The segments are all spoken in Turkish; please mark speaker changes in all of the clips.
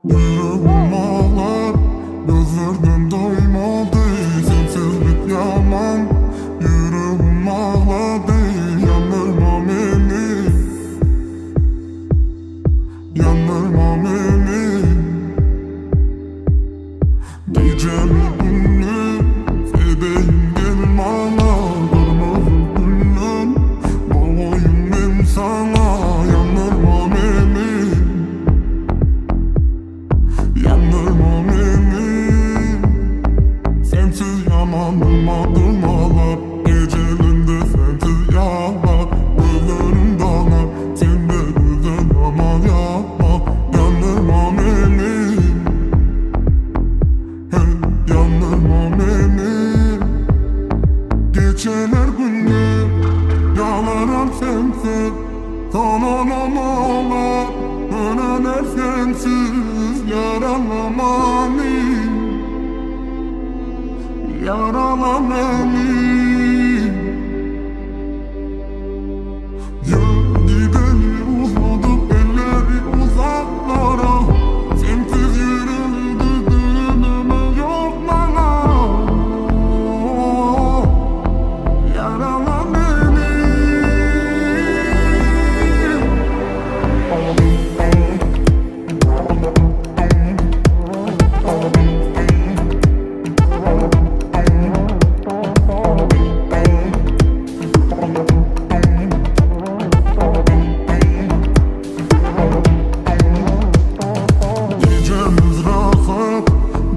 Speaker 1: Yüreğim ağlar, gözlerden doymadı. Sensiz bit yaman, yüreğim ağladı. Yandırma beni, yandırma beni. Geceli gündüz fedeyim gel bana. Kırmızı gülüm boğayım ben sana. Yandırma beni, yandırma beni. Sensiz yanandım adım ağlar. Gecelinde sensiz yağlar. Gözlerim dalar, sen de güzel ama yapma. Yandırma beni, hey, yandırma beni. Geceler gündüz yağlarım sensiz. Kananan ağlar, döneler sensiz. Yarala meni, yarala meni. Gideli uzadık elleri uzaklara. Sensiz yürüdü dönümü yok bana. Yarala beni. Gecemiz rahat,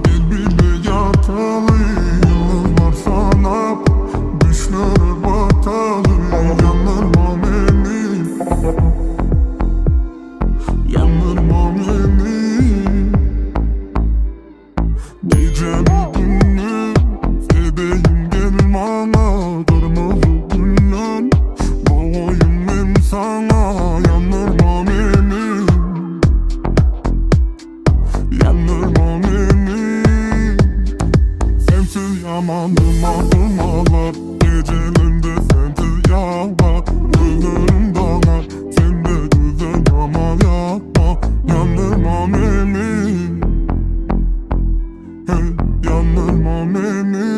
Speaker 1: birbirine yatalı. Yıldızlar sanap, düşlere batalı. Yandırma beni, yandırma beni. Geceli gündüz fedeyim gel bana. Kırmızı gülüm boğayım ben sana. Yandırma beni, yandırma beni. Sensiz yamandım adım ağlar. Gecelerinde sensiz yağlar. Gözlerim dalar, sen de güzel ama yapma. Yandırma beni, hey, yandırma beni.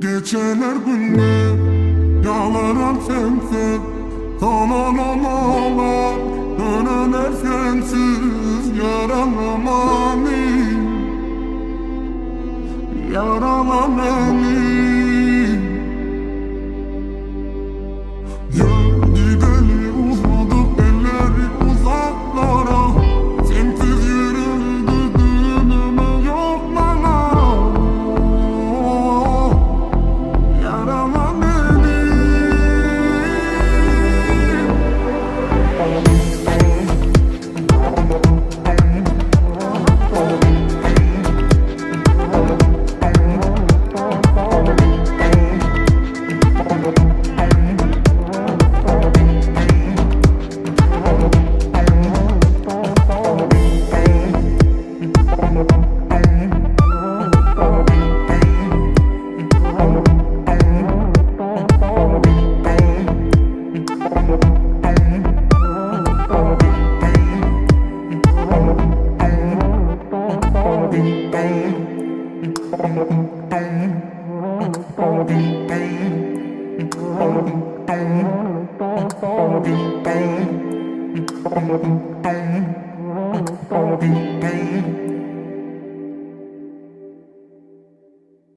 Speaker 1: Geceler gündüz yağlarım sensiz. Kananan ağlar, döneler sensiz. Yarala meni, yarala beni. Gideli uzadık elleri uzaklara. Sensiz yürüdü dönümü yok bana. Yarala beni.